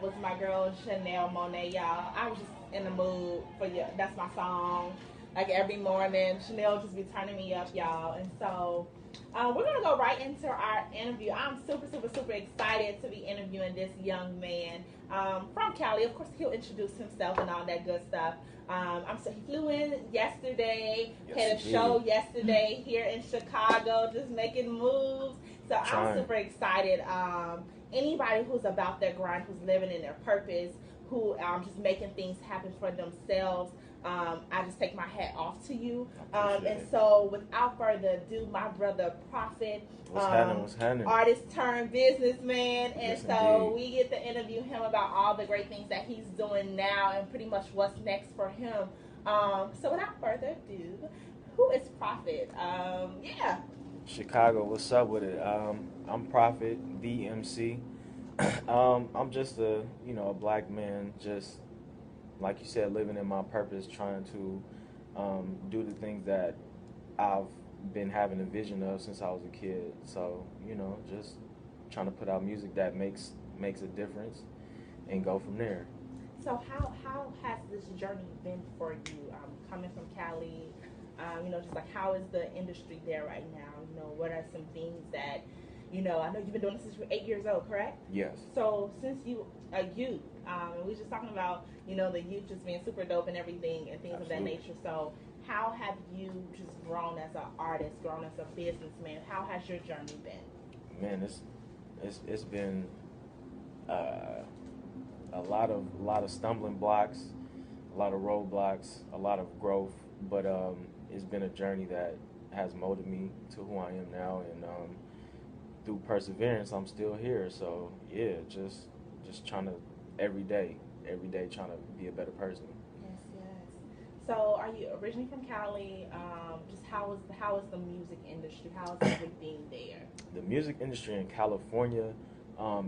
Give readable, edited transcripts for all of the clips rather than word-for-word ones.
was my girl Chanel Monet, y'all. I was just in the mood for you. That's my song. Like every morning, Chanel just be turning me up, y'all. And so we're gonna go right into our interview. I'm super, super, super excited to be interviewing this young man from Cali. Of course, he'll introduce himself and all that good stuff. He flew in yesterday, had a show yesterday here in Chicago, just making moves. So I'm super excited. Anybody who's about their grind, who's living in their purpose, who just making things happen for themselves, I just take my hat off to you. And so without further ado, my brother Profhit, what's happening? Artist turned businessman. And yes, so indeed. we get to interview him about all the great things that he's doing now and pretty much what's next for him. So without further ado, who is Profhit? Yeah. Chicago, what's up with it? I'm Profhit, the MC. I'm just a black man, just like you said, living in my purpose, trying to do the things that I've been having a vision of since I was a kid. So just trying to put out music that makes a difference and go from there. So how has this journey been for you? Coming from Cali, just like how is the industry there right now? What are some things that I know you've been doing this since you were 8 years old, correct? Yes. So since you a youth, and we were just talking about the youth just being super dope and everything and things Absolutely. of that nature. So how have you just grown as an artist, grown as a businessman? How has your journey been? Man, it's been a lot of stumbling blocks, a lot of roadblocks, a lot of growth, but it's been a journey that has molded me to who I am now, and through perseverance, I'm still here. So yeah, just trying to every day trying to be a better person. Yes. So are you originally from Cali? Just how is the music industry? How is everything there? The music industry in California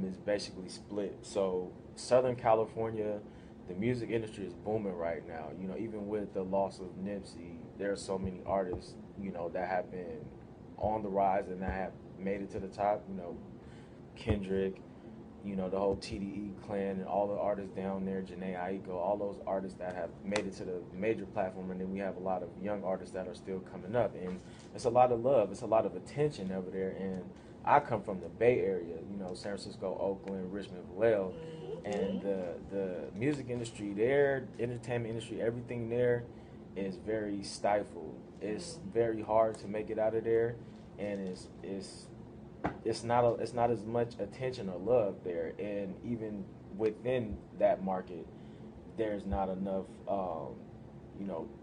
is basically split. So Southern California, the music industry is booming right now. Even with the loss of Nipsey, there are so many artists, that have been on the rise and that have made it to the top. Kendrick, the whole TDE clan and all the artists down there, Janae Aiko, all those artists that have made it to the major platform, and then we have a lot of young artists that are still coming up, and it's a lot of love, it's a lot of attention over there. And I come from the Bay Area, San Francisco, Oakland, Richmond, Vallejo, and the music industry there, entertainment industry, everything there is very stifled. It's very hard to make it out of there, and it's not as much attention or love there, and even within that market, there's not enough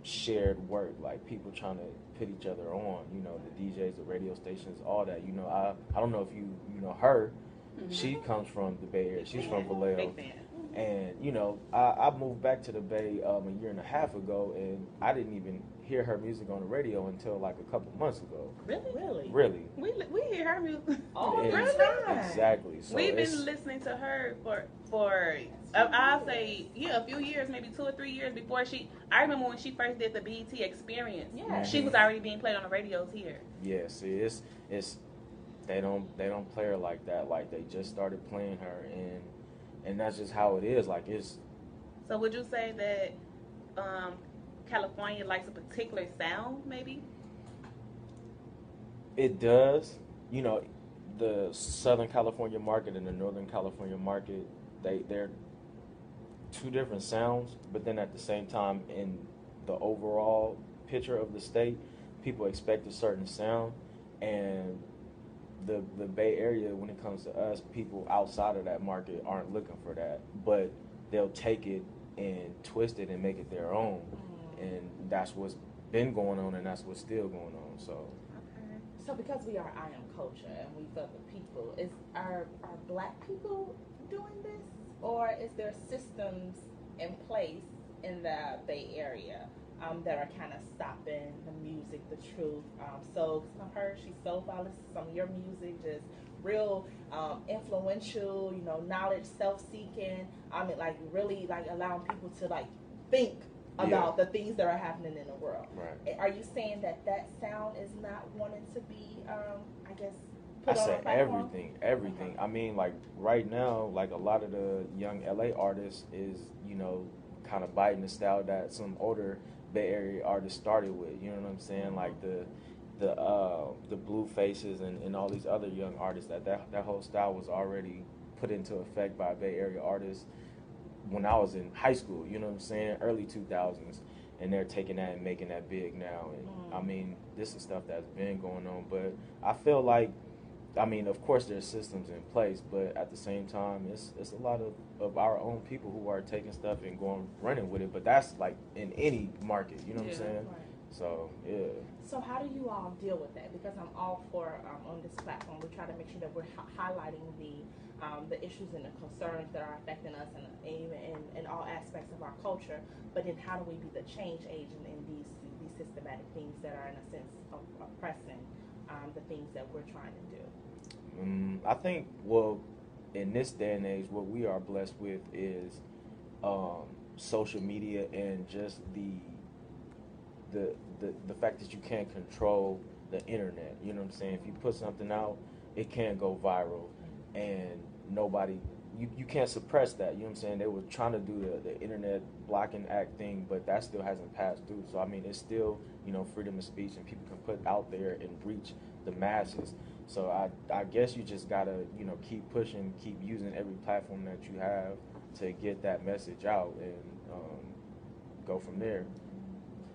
shared work, like people trying to put each other on. The DJs, the radio stations, all that. I don't know if you know her. Mm-hmm. She comes from the Bay Area. She's from Vallejo. Big fan. And I moved back to the Bay a year and a half ago, and I didn't even hear her music on the radio until like a couple months ago. Really. We hear her music all the time. Exactly. So we've been listening to her for I'll say a few years, maybe 2 or 3 years before she. I remember when she first did the BET Experience. Yeah. She was already being played on the radios here. Yeah. See, it's they don't play her like that. Like they just started playing her, and that's just how it is. Like it's. So would you say that California likes a particular sound, maybe? It does. The Southern California market and the Northern California market, they're two different sounds, but then at the same time, in the overall picture of the state, people expect a certain sound, and the Bay Area, when it comes to us, people outside of that market aren't looking for that, but they'll take it and twist it and make it their own. And that's what's been going on, and that's what's still going on. So because we are IamKulture and we for the people, are black people doing this, or is there systems in place in the Bay Area that are kind of stopping the music, the truth? So some of her, she's so I listen to some of your music, just real influential, knowledge, self-seeking. I mean, like really like allowing people to like think about the things that are happening in the world. Right. Are you saying that sound is not wanting to be, I guess, put I on a said platform? everything. I mean, like right now, like a lot of the young LA artists is, kind of biting the style that some older Bay Area artists started with. You know what I'm saying? Like the Blue Faces and all these other young artists that whole style was already put into effect by Bay Area artists when I was in high school. You know what I'm saying? Early 2000s. And they're taking that and making that big now. And I mean, this is stuff that's been going on. But I feel like, I mean, of course there's systems in place, but at the same time, it's a lot of our own people who are taking stuff and running with it. But that's like in any market, you know what I'm saying? Right. So, yeah. So how do you all deal with that? Because I'm all for on this platform, we try to make sure that we're highlighting the issues and the concerns that are affecting us and even in all aspects of our culture. But then how do we be the change agent in these systematic things that are in a sense oppressing the things that we're trying to do? I think, well, in this day and age, what we are blessed with is social media and just the fact that you can't control the internet. You know what I'm saying? If you put something out, it can go viral, and nobody, you can't suppress that. You know what I'm saying? They were trying to do the internet blocking act thing, but that still hasn't passed through. So I mean, it's still, freedom of speech, and people can put out there and reach the masses. So I guess you just gotta, keep pushing, keep using every platform that you have to get that message out and go from there.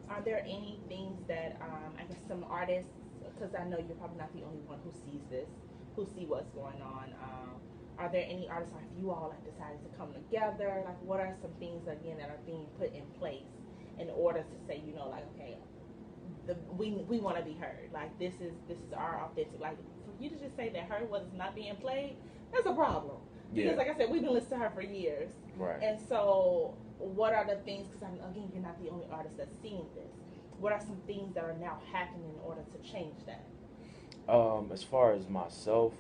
Are there any things that I guess some artists, because I know you're probably not the only one who sees this, who see what's going on. Are there any artists, like you all like decided to come together? Like, what are some things again that are being put in place in order to say, like, okay, we want to be heard. Like this is our authentic. Like for you to just say that her was not being played, that's a problem. Because like I said, we've been listening to her for years. Right. And so, what are the things? Because again, you're not the only artist that's seeing this. What are some things that are now happening in order to change that? As far as myself,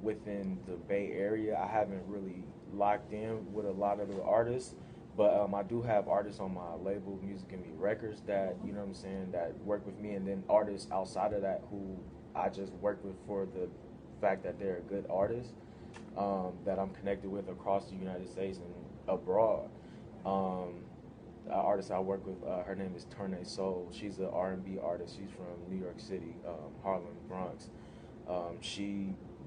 within the Bay Area, I haven't really locked in with a lot of the artists, but I do have artists on my label, Music and Me Records, that, you know what I'm saying, that work with me, and then artists outside of that who I just work with for the fact that they're a good artist, that I'm connected with across the United States and abroad. The artist I work with, her name is H.E.R. Soul. She's an R&B artist. She's from New York City, Harlem, Bronx.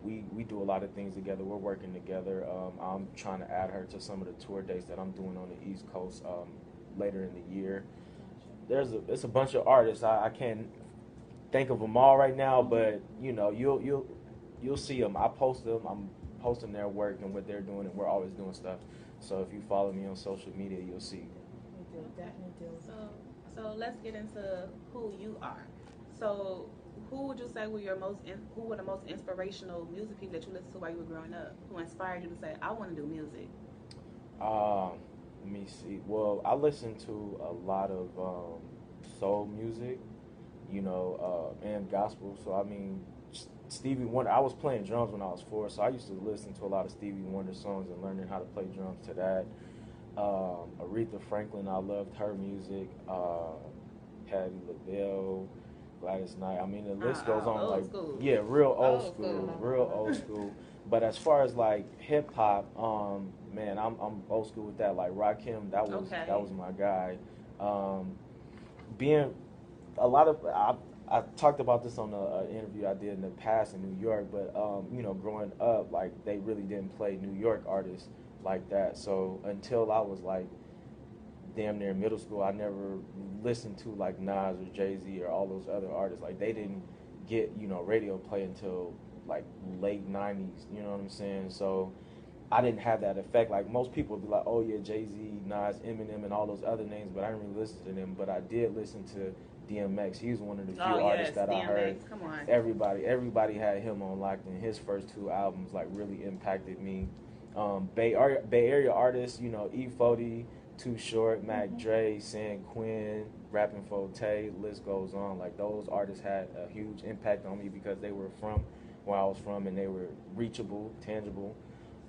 We do a lot of things together. We're working together. I'm trying to add her to some of the tour dates that I'm doing on the East Coast later in the year. It's a bunch of artists. I can't think of them all right now, but you'll see them. I post them. I'm posting their work and what they're doing, and we're always doing stuff. So if you follow me on social media, you'll see. We do, definitely do. So let's get into who you are. So who would you say were who were the most inspirational music people that you listened to while you were growing up? Who inspired you to say, I want to do music? Let me see. Well, I listen to a lot of soul music, and gospel. So I mean, Stevie Wonder. I was playing drums when I was 4, so I used to listen to a lot of Stevie Wonder songs and learning how to play drums to that. Aretha Franklin, I loved her music. Patti LaBelle, Gladys Knight. I mean, the list goes on. Old school. Yeah, real old school. But as far as like hip hop, man, I'm old school with that. Like Rakim, that was my guy. Being a lot of I talked about this on an interview I did in the past in New York, but growing up, like they really didn't play New York artists like that. So until I was like damn near middle school, I never listened to like Nas or Jay-Z or all those other artists. Like they didn't get radio play until like late 90s. You know what I'm saying? So I didn't have that effect. Like most people would be like, oh yeah, Jay-Z, Nas, Eminem, and all those other names, but I didn't really listen to them. But I did listen to DMX. He was one of the few artists that DMX. I heard. Come on. Everybody had him on lock, and his first 2 albums like really impacted me. Bay Area artists, E40, Too Short, Mac Dre, San Quinn, Rappin' Forte, list goes on. Like those artists had a huge impact on me because they were from where I was from and they were reachable, tangible.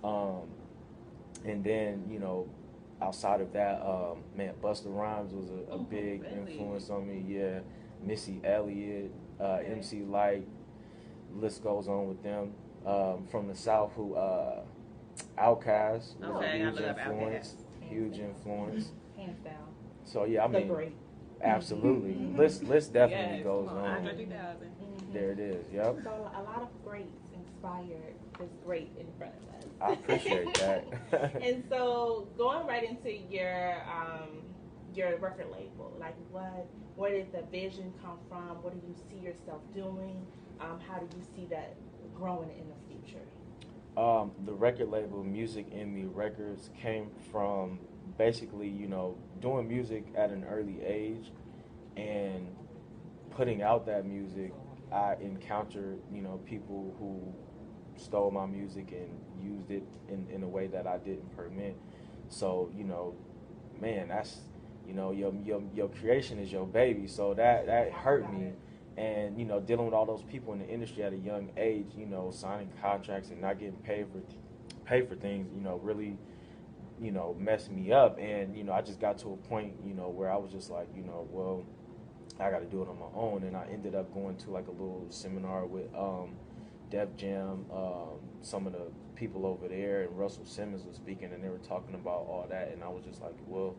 And then, outside of that, man, Busta Rhymes was a big influence on me. Yeah, Missy Elliott, MC Light, list goes on with them. From the South, who Outkast was Okay, a I huge love influence. Outkast. Huge influence. Hands down. So yeah, I The mean, great. absolutely. List definitely Yes, goes come on, on. Andre 3000. There it is. Yep. So a lot of greats inspired this great in front of us. I appreciate that. And so going right into your record label, like where did the vision come from? What do you see yourself doing? How do you see that growing in the future? The record label, Music in Me Records, came from basically, doing music at an early age and putting out that music. I encountered, people who stole my music and used it in a way that I didn't permit. So, man, that's, your creation is your baby. So that hurt me. And, dealing with all those people in the industry at a young age, signing contracts and not getting paid for things, really, messed me up. And, I just got to a point, where I was just like, well, I got to do it on my own. And I ended up going to like a little seminar with Def Jam, some of the people over there, and Russell Simmons was speaking, and they were talking about all that. And I was just like, well,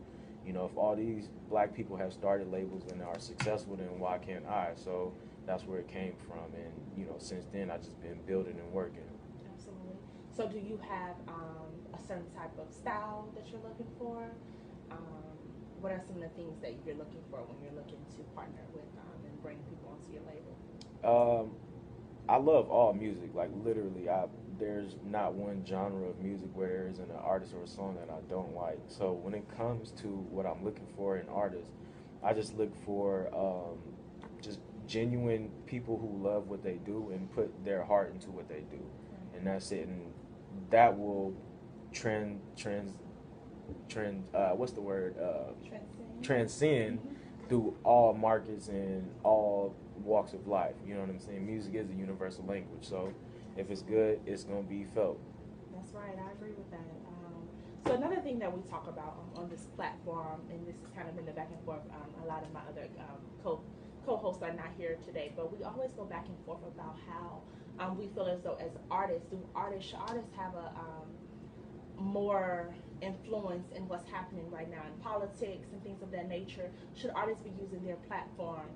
if all these black people have started labels and are successful, then why can't I? So that's where it came from. And, since then, I've just been building and working. Absolutely. So do you have a certain type of style that you're looking for? What are some of the things that you're looking for when you're looking to partner with and bring people onto your label? I love all music. Like, literally, there's not one genre of music where there isn't an artist or a song that I don't like. So when it comes to what I'm looking for in artists, I just look for just genuine people who love what they do and put their heart into what they do. And that's it. And that will transcend through all markets and all walks of life. You know what I'm saying? Music is a universal language. So if it's good, it's going to be felt. That's right. I agree with that. So another thing that we talk about on this platform, and this has kind of been the back and forth, a lot of my other co-hosts are not here today, but we always go back and forth about how we feel as though as artists, should artists have a more influence in what's happening right now in politics and things of that nature? Should artists be using their platform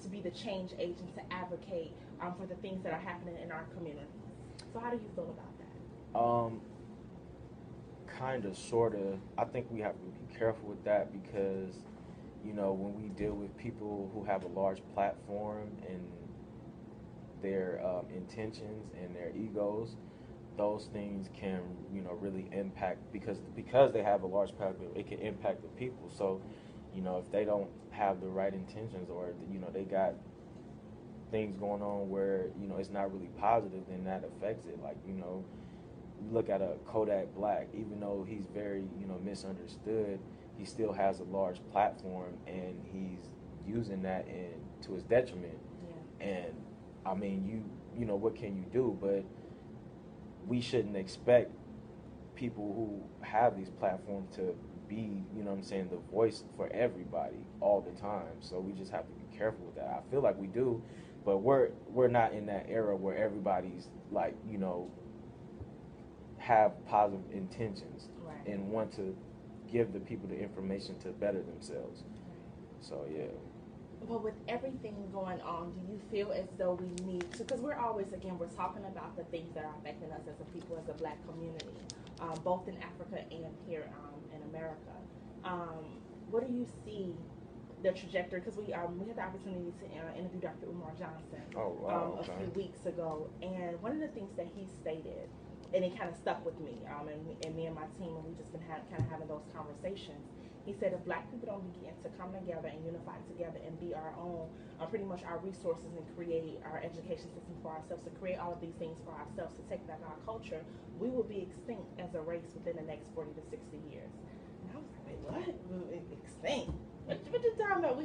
to be the change agent, to advocate for the things that are happening in our community? So how do you feel about that? Kind of, sort of. I think we have to be careful with that because, when we deal with people who have a large platform and their intentions and their egos, those things can, really impact, because they have a large platform, it can impact the people. So, if they don't have the right intentions, or, they got things going on where, it's not really positive, then that affects it. Like, look at a Kodak Black, even though he's very, misunderstood, he still has a large platform and he's using that to his detriment. Yeah. And I mean, what can you do? But we shouldn't expect people who have these platforms to be, the voice for everybody all the time. So we just have to be careful with that. I feel like we do, but we're not in that era where everybody's like, have positive intentions, right, and want to give the people the information to better themselves. Right. So yeah. Well, with everything going on, do you feel as though we need to, because we're talking about the things that are affecting us as a people, as a black community, both in Africa and here in America. What do you see the trajectory? Because we had the opportunity to interview Dr. Umar Johnson a few weeks ago, and one of the things that he stated, and it kind of stuck with me, and me and my team, and we've just been kind of having those conversations. He said if black people don't begin to come together and unify together and be our own, pretty much our resources, and create our education system for ourselves, to create all of these things for ourselves, to take back our culture, we will be extinct as a race within the next 40 to 60 years. And I was like, wait, what? Extinct? What you talking about?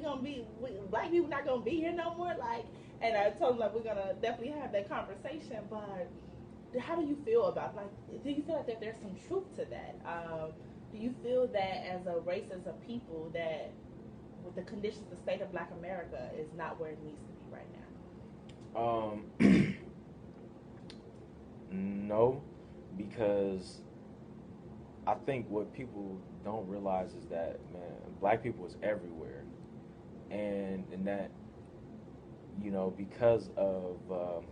Black people not going to be here no more? Like, and I told him, like, we're going to definitely have that conversation, but how do you feel about, like, do you feel like that there's some truth to that? Do you feel that as a race, as a people, that with the conditions, the state of Black America is not where it needs to be right now? no, because I think what people don't realize is that, man, black people is everywhere, and that, because of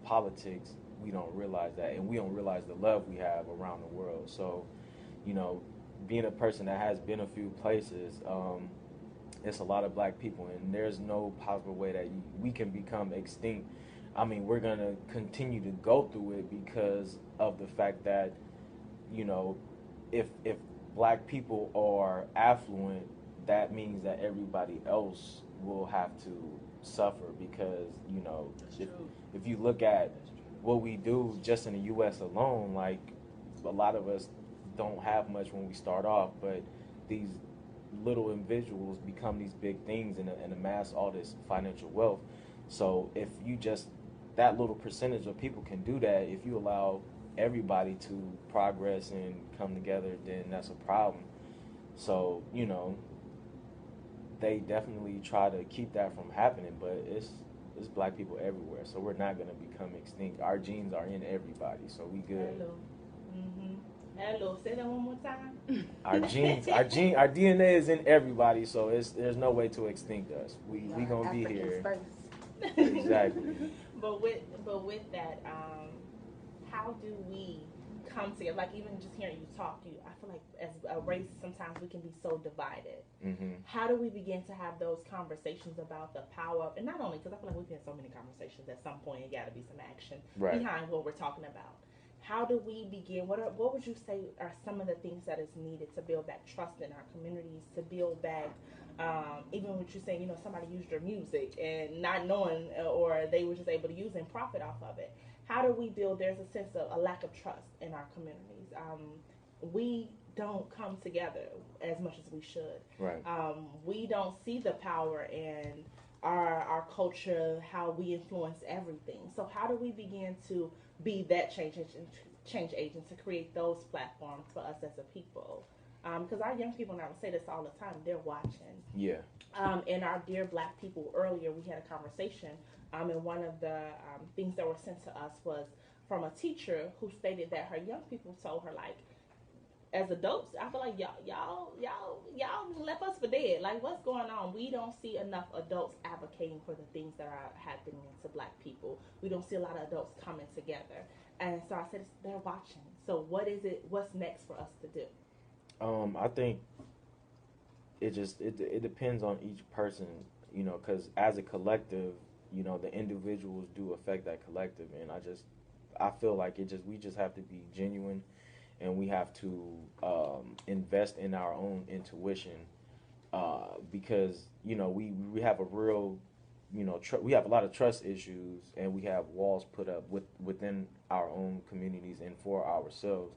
politics, we don't realize that, and we don't realize the love we have around the world. So, you know, being a person that has been a few places, it's a lot of black people, and there's no possible way that we can become extinct. I mean, we're gonna continue to go through it because of the fact that, if black people are affluent, that means that everybody else will have to suffer because, if you look at what we do just in the U.S. alone, like a lot of us don't have much when we start off, but these little individuals become these big things and amass all this financial wealth. So if you just, that little percentage of people can do that, if you allow everybody to progress and come together, then that's a problem. So, they definitely try to keep that from happening, but it's black people everywhere, so we're not going to become extinct. Our genes are in everybody, so we good. Hello. Hello. Say that one more time. Our DNA is in everybody, so there's no way to extinct us. We gonna be here. First. Exactly. But with that, how do we come together? Like, even just hearing you talk, I feel like as a race, sometimes we can be so divided. Mm-hmm. How do we begin to have those conversations about the power of, and not only, because I feel like we've had so many conversations, at some point it got to be some action behind what we're talking about. How do we begin? What would you say are some of the things that is needed to build back trust in our communities, to build back, even what you're saying, somebody used your music and not knowing, or they were just able to use and profit off of it. How do we build, there's a sense of a lack of trust in our communities. We don't come together as much as we should. Right. We don't see the power in our culture, how we influence everything. So how do we begin to be that change agent to create those platforms for us as a people? Because our young people, and I would say this all the time, they're watching. Yeah. And our dear black people, earlier we had a conversation, and one of the things that were sent to us was from a teacher who stated that her young people told her, like, as adults, I feel like y'all left us for dead. Like, what's going on? We don't see enough adults advocating for the things that are happening to black people. We don't see a lot of adults coming together. And so I said, they're watching. So what's next for us to do? I think it depends on each person, because as a collective, the individuals do affect that collective, and I feel like we just have to be genuine, and we have to invest in our own intuition, because we have a real, we have a lot of trust issues, and we have walls put up within our own communities and for ourselves.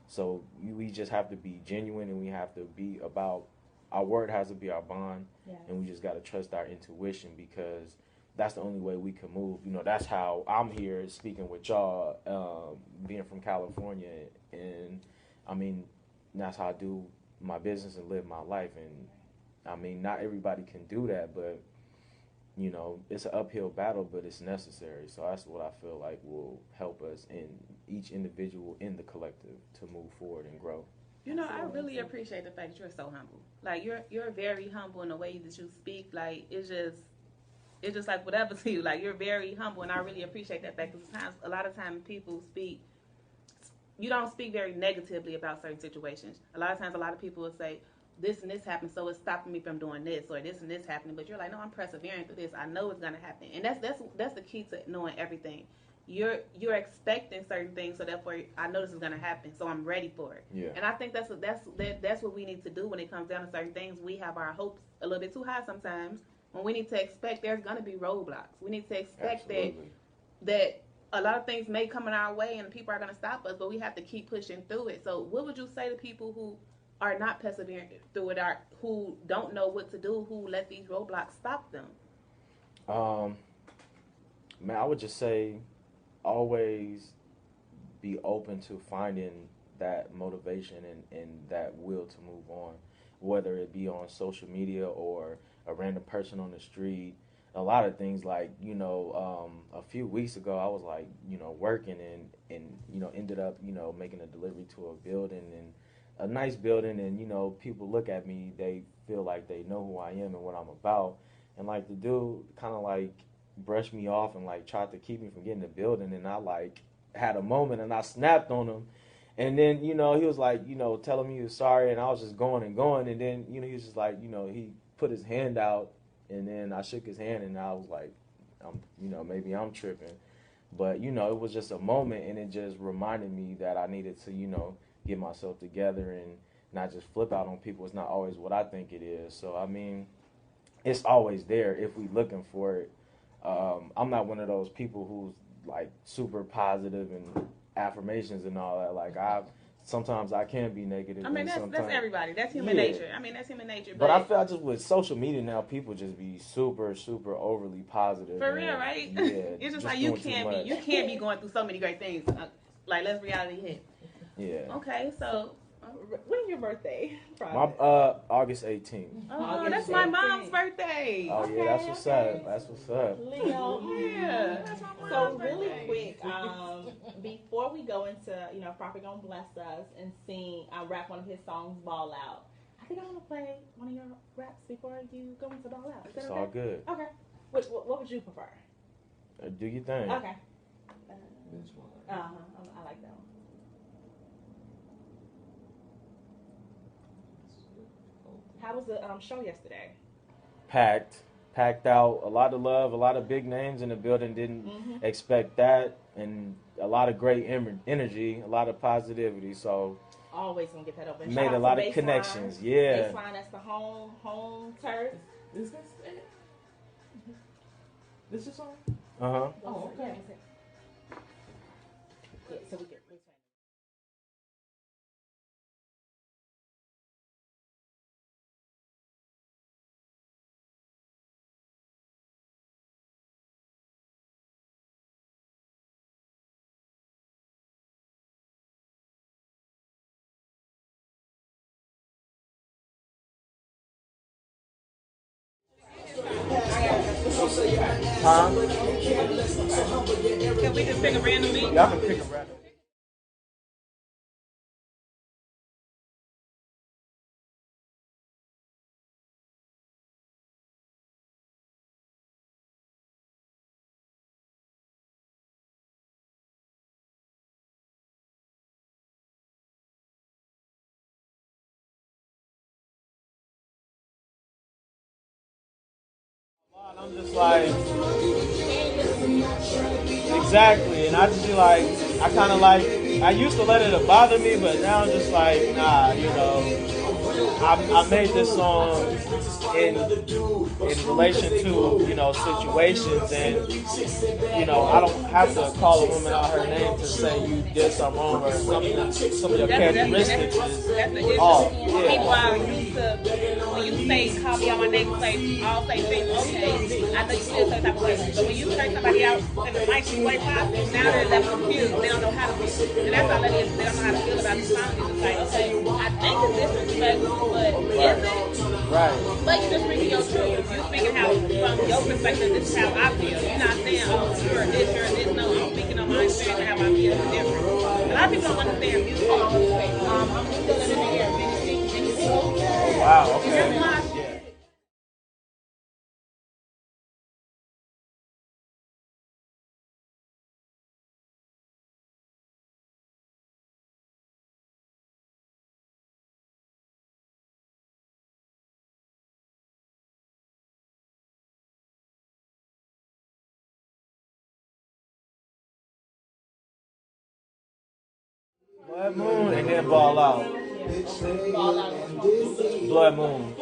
So we just have to be genuine, and we have to be about, our word has to be our bond, and we just got to trust our intuition, because that's the only way we can move. That's how I'm here speaking with y'all, being from California, and I mean, that's how I do my business and live my life. And I mean, not everybody can do that, but it's an uphill battle, but it's necessary. So that's what I feel like will help us, in each individual in the collective, to move forward and grow. I really appreciate the fact that you're so humble. Like, you're very humble in the way that you speak. Like, it's just like whatever to you. Like, you're very humble, and I really appreciate that fact, because a lot of times people speak, you don't speak very negatively about certain situations. A lot of times, a lot of people will say, this and this happened, so it's stopping me from doing this, or this and this happening. But you're like, no, I'm persevering through this. I know it's gonna happen, and that's the key to knowing everything. You're expecting certain things, so therefore I know this is gonna happen, so I'm ready for it. Yeah. And I think that's what we need to do when it comes down to certain things. We have our hopes a little bit too high sometimes. When we need to expect there's gonna be roadblocks. We need to expect that a lot of things may come in our way and people are gonna stop us, but we have to keep pushing through it. So what would you say to people who are not persevering through it, who don't know what to do, who let these roadblocks stop them? Man, I would just say, always be open to finding that motivation and that will to move on, whether it be on social media or a random person on the street. a lot of things. Like, a few weeks ago, I was like, working and ended up, making a delivery to a building, and a nice building, and people look at me, they feel like they know who I am and what I'm about, and like the dude kind of like brushed me off and like tried to keep me from getting the building, and I like had a moment and I snapped on him. And then, he was like, telling me he was sorry, and I was just going and going. And then, he was just like, he put his hand out, and then I shook his hand, and I was like, maybe I'm tripping. But, it was just a moment, and it just reminded me that I needed to, get myself together and not just flip out on people. It's not always what I think it is. So, I mean, it's always there if we looking for it. I'm not one of those people who's, like, super positive and affirmations and all that. Like, sometimes I can be negative. I mean, that's everybody. That's human nature. I mean, that's human nature. But I feel just with social media now, people just be super, super overly positive. For real, right? Yeah, it's just like you can't be going through so many great things. Like, let's reality hit. Yeah. Okay, so when's your birthday? My August 18th. Oh, that's my mom's birthday. Oh yeah, that's what's up. That's what's up. Leo. Yeah. That's my mom's so really quick, before we go into, Profhit gonna bless us and sing, rap one of his songs, Ball Out. I think I want to play one of your raps before you go into Ball Out. Is that it's okay? all good. Okay. What would you prefer? Do your thing. Okay. I like that one. How was the show yesterday? Packed out. A lot of love, a lot of big names in the building. Didn't expect that, and a lot of great energy, a lot of positivity. So always gonna get that open. Made a lot of connections. Yeah. Baseline, that's the home turf. Is this it? This is on? Oh, okay. Yeah, so we get. Can we just pick a random beat? Y'all can pick a random. I'm just like, exactly, and I just be like, I kind of like, I used to let it bother me, but now I'm just like, nah, I made this song in relation to, situations, and, I don't have to call a woman out her name to say you did something wrong or something, some of your characteristics is off. Yeah. People are used to, when you say, call me out my name, all say things, okay, I know you feel some type of way, but when you say somebody out in a nice way positive, now they're left confused, they don't know how to feel, and that's all it is, they don't know how to feel about the song. It's just like, okay, I think it's disrespectful, but is it? Right. But you just speaking your truth. You speaking how, from your perspective, this is how I feel. You're not saying, oh, you're this. No, I'm speaking on my experience and how I feel is different. A lot of people don't understand music. I'm still in the air. Oh, wow, okay. Yeah. Blood Moon and then Ball Out. Ball Out. Blood Moon.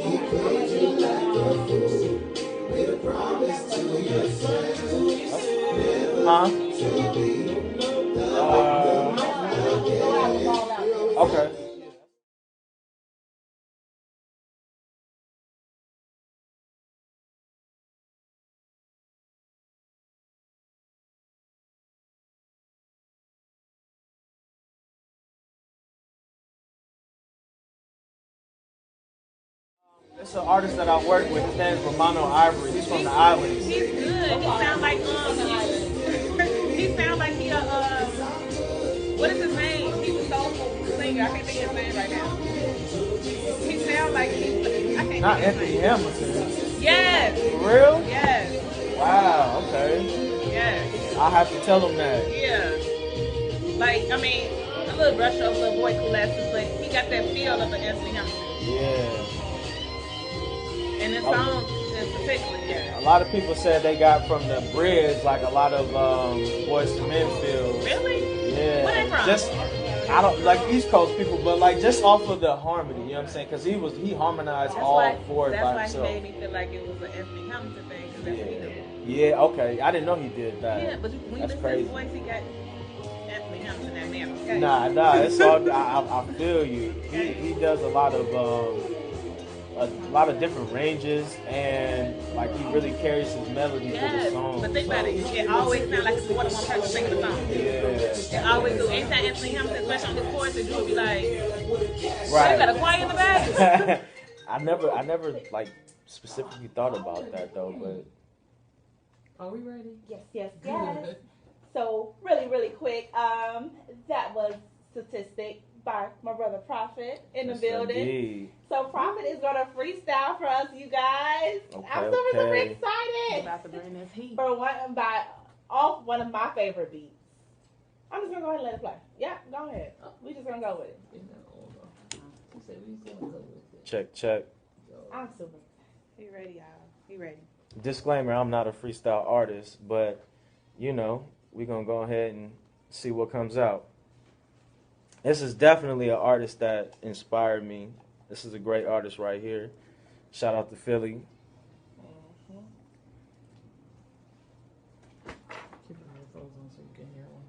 Okay. it's an artist that I work with. His name is Romano Ivory. He's from the island. He's good. He sound like he sound like what is his name? He's a soulful singer. I can't think of his name right now. He sounds like I can't Not think of his Anthony name. Hamilton. Yes. For real? Yes. Wow. Okay. Yes. I'll have to tell him that. Yeah. Like, I mean, a little brush over, little boy coolescence, but he got that feel of an Anthony Hamilton. Yeah. And this song in particular, yeah. A lot of people said they got from the bridge, like a lot of Boyz II Men feel. Really? Yeah. Where they from? Just, I don't like East Coast people, but like just off of the harmony, you know what I'm saying? Because he harmonized all four by himself. That's why he made me feel like it was an Anthony Hamilton thing, because that's what he did. Yeah, okay. I didn't know he did that. Yeah, but when you listen to his voice, he got Anthony Hamilton that man. Okay? Nah, it's all. I feel you. He does a lot of different ranges, and like he really carries his melody through the song. But think about it. It always sounds like it's more than one person singing the song. Yeah. It always do. Anytime Anthony Hamilton, especially on his chorus, it would be like, right. You got a choir in the back. I never like specifically thought about that though, but. Are we ready? Yes. So really quick, that was Statistic by my brother Profit in the building. Indeed. So Profit is gonna freestyle for us, you guys. I'm super excited. He's about to bring this heat. For one of my favorite beats. I'm just gonna go ahead and let it play. Yeah, go ahead. We just gonna go with it. Check. I'm super. He ready, y'all. He ready. Disclaimer, I'm not a freestyle artist, but, we're going to go ahead and see what comes out. This is definitely an artist that inspired me. This is a great artist right here. Shout out to Philly. Keep your headphones on so you can hear one.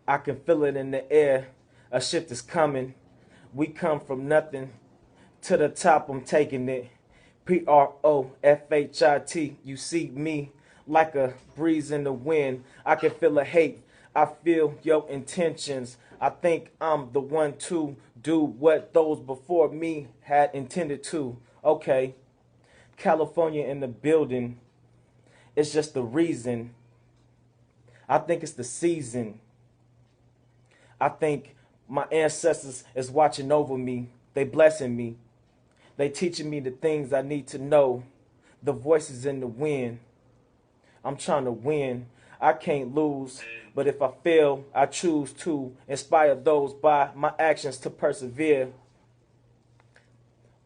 I can feel it in the air. A shift is coming. We come from nothing to the top. I'm taking it. Profhit. You see me like a breeze in the wind. I can feel a hate. I feel your intentions. I think I'm the one to do what those before me had intended to. Okay. California in the building. It's just the reason. I think it's the season. I think my ancestors is watching over me. They blessing me. They teaching me the things I need to know. The voices in the wind. I'm trying to win. I can't lose. But if I fail, I choose to inspire those by my actions to persevere.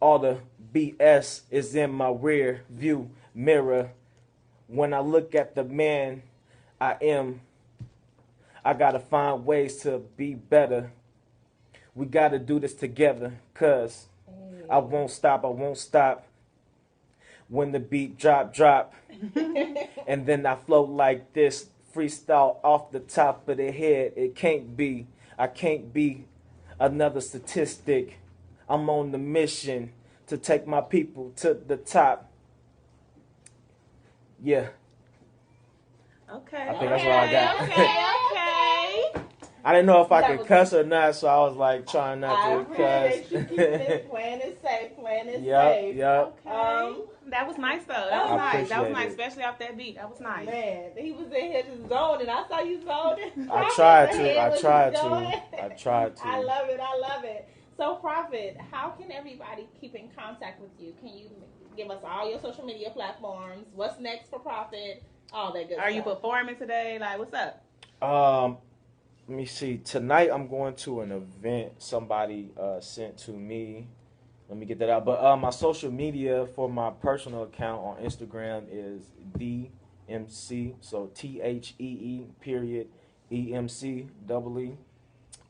All the BS is in my rear view mirror. When I look at the man I am, I gotta find ways to be better. We gotta do this together, 'cause I won't stop when the beat drop. And then I float like this, freestyle off the top of the head. I can't be another statistic. I'm on the mission to take my people to the top. Yeah. Okay. I think that's all I got. Okay. I didn't know if I could cuss or not, so I was like trying not to cuss. You keep it playing it safe. Yep. Okay. That was nice though. That was nice. That was nice, especially off that beat. That was nice. Man, he was in here just zoning. I saw you zoning. I tried to. I tried to. I love it. So, Profit, how can everybody keep in contact with you? Can you give us all your social media platforms? What's next for Profit? All that good stuff. Are you performing today? Like, what's up? Let me see. Tonight I'm going to an event somebody sent to me. Let me get that out. But my social media for my personal account on Instagram is DMC. So THEE.EMC.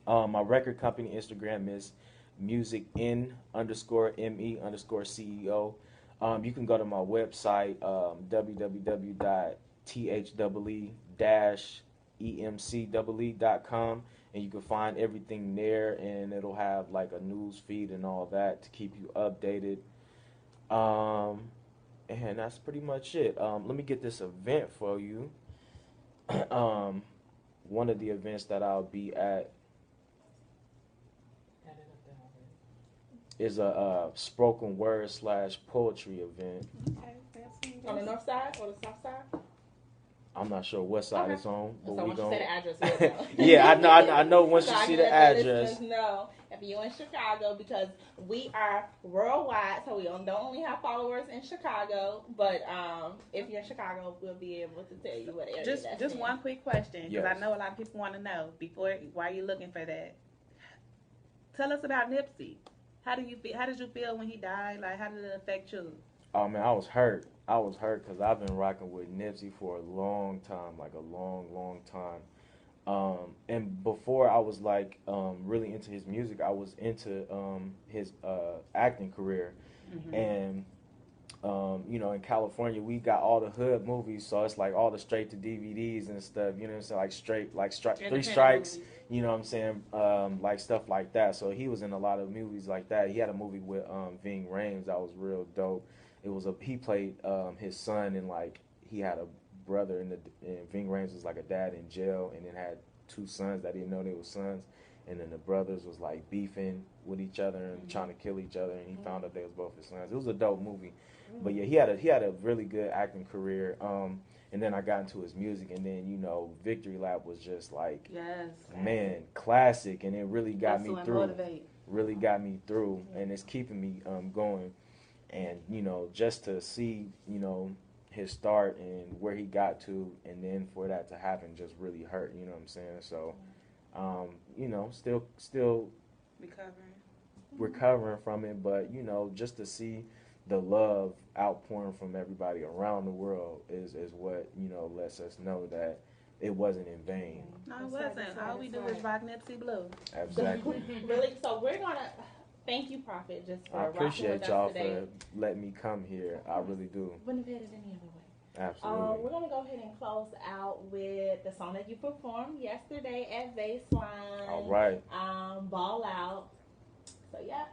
My record company Instagram is music_in_me_CEO. You can go to my website, www.thee-emcee.com, and you can find everything there, and it'll have like a news feed and all that to keep you updated. And that's pretty much it. Let me get this event for you. One of the events that I'll be at. is a spoken word / poetry event. Okay, that's On the north side or the south side? I'm not sure what side Okay. it's on, but So we once you going. say the address, we'll know. Yeah, I know. Once So you I see can the let the address, listeners know if you're in Chicago, because we are worldwide, so we don't only have followers in Chicago, but if you're in Chicago, we'll be able to tell you what area Just that's in. one quick question, because Yes. I know a lot of people want to know before why you're looking for that. Tell us about Nipsey. How do you feel? How did you feel when he died? Like, how did it affect you? oh man, I was hurt. I was hurt because I've been rocking with Nipsey for a long time, like a long time. And before I was like really into his music, I was into his acting career. Mm-hmm. And you know, in California, we got all the hood movies, so it's like all the straight to DVDs and stuff. You know what I'm saying? Like straight, like Three Strikes. Movies. You know what I'm saying? Like stuff like that. So he was in a lot of movies like that. He had a movie with Ving Rhames that was real dope. He played his son, and like he had a brother and Ving Rhames was like a dad in jail, and then had two sons that didn't know they were sons, and then the brothers was like beefing with each other and trying to kill each other, and he found out they was both his sons. It was a dope movie, but yeah, he had a really good acting career. And then I got into his music, and then, you know, Victory Lap was just like, Yes. man, classic, and it really got Hustle me and through. motivate. Really got me through, and it's keeping me going. And, you know, just to see, you know, his start and where he got to, and then for that to happen just really hurt, you know what I'm saying? So, you know, still recovering from it, but, you know, just to see the love outpouring from everybody around the world is what, you know, lets us know that it wasn't in vain. No, it wasn't. All we do is rock Nipsey Blue. Exactly. Really, so we're gonna thank you, Profhit, just for I rocking appreciate with y'all us today. for letting me come here. I really do. Wouldn't have had it any other way. Absolutely. We're gonna go ahead and close out with the song that you performed yesterday at Baseline. All right. Ball Out. So yeah.